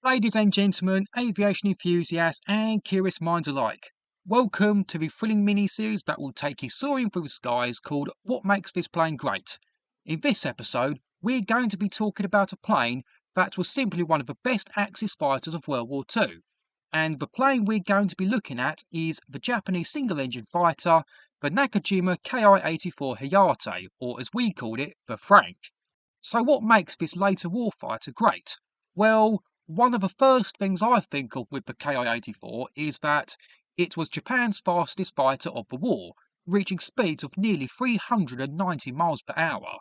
Ladies and gentlemen, aviation enthusiasts and curious minds alike, welcome to the thrilling mini-series that will take you soaring through the skies called What Makes This Plane Great. In this episode, we're going to be talking about a plane that was simply one of the best Axis fighters of World War II. And the plane we're going to be looking at is the Japanese single-engine fighter, the Nakajima Ki-84 Hayate, or as we called it, the Frank. So what makes this later warfighter great? Well, one of the first things I think of with the Ki-84 is that it was Japan's fastest fighter of the war, reaching speeds of nearly 390 miles per hour.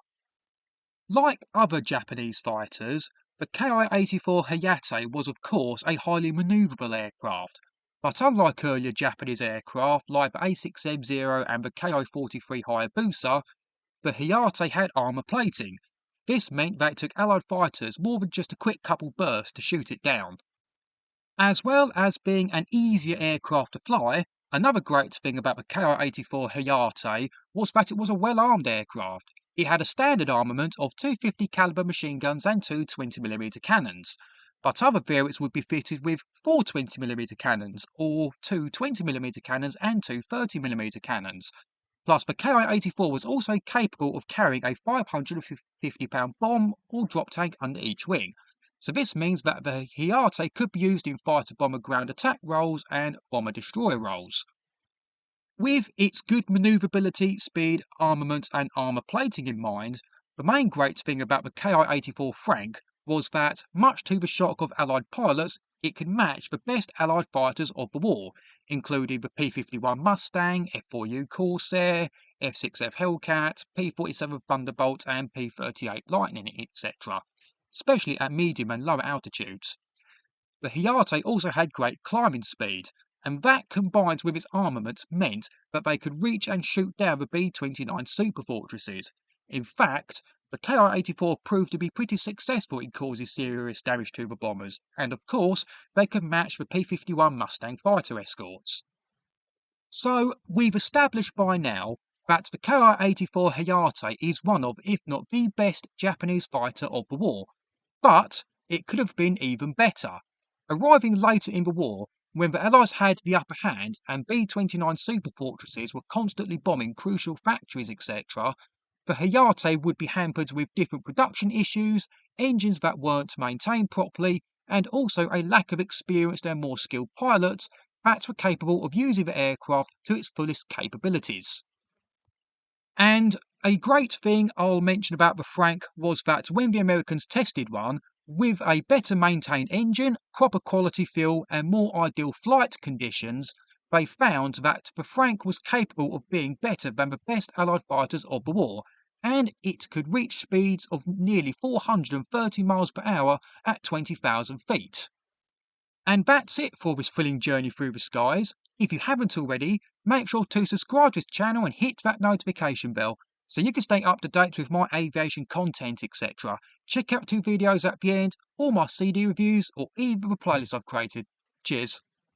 Like other Japanese fighters, the Ki-84 Hayate was of course a highly manoeuvrable aircraft, but unlike earlier Japanese aircraft like the A6M0 and the Ki-43 Hayabusa, the Hayate had armour plating. This meant that it took Allied fighters more than just a quick couple bursts to shoot it down. As well as being an easier aircraft to fly, another great thing about the Ki-84 Hayate was that it was a well-armed aircraft. It had a standard armament of 250 caliber machine guns and two 20mm cannons, but other variants would be fitted with four 20mm cannons, or two 20mm cannons and two 30mm cannons. Plus, the Ki-84 was also capable of carrying a 550-pound bomb or drop tank under each wing. So this means that the Hayate could be used in fighter-bomber ground attack roles and bomber-destroyer roles. With its good manoeuvrability, speed, armament and armour plating in mind, the main great thing about the Ki-84 Frank was that, much to the shock of Allied pilots, it could match the best Allied fighters of the war, including the P-51 Mustang, F-4U Corsair, F-6F Hellcat, P-47 Thunderbolt and P-38 Lightning, etc., especially at medium and lower altitudes. The Hayate also had great climbing speed, and that combined with its armament meant that they could reach and shoot down the B-29 superfortresses. In fact, the Ki-84 proved to be pretty successful in causing serious damage to the bombers, and of course, they could match the P-51 Mustang fighter escorts. So, we've established by now that the Ki-84 Hayate is one of, if not the best Japanese fighter of the war, but it could have been even better. Arriving later in the war, when the Allies had the upper hand and B-29 superfortresses were constantly bombing crucial factories, etc., the Hayate would be hampered with different production issues, engines that weren't maintained properly, and also a lack of experienced and more skilled pilots that were capable of using the aircraft to its fullest capabilities. And a great thing I'll mention about the Frank was that when the Americans tested one, with a better maintained engine, proper quality fuel, and more ideal flight conditions, they found that the Frank was capable of being better than the best Allied fighters of the war, and it could reach speeds of nearly 430 miles per hour at 20,000 feet. And that's it for this thrilling journey through the skies. If you haven't already, make sure to subscribe to this channel and hit that notification bell so you can stay up to date with my aviation content, etc. Check out two videos at the end, or my CD reviews, or even the playlist I've created. Cheers.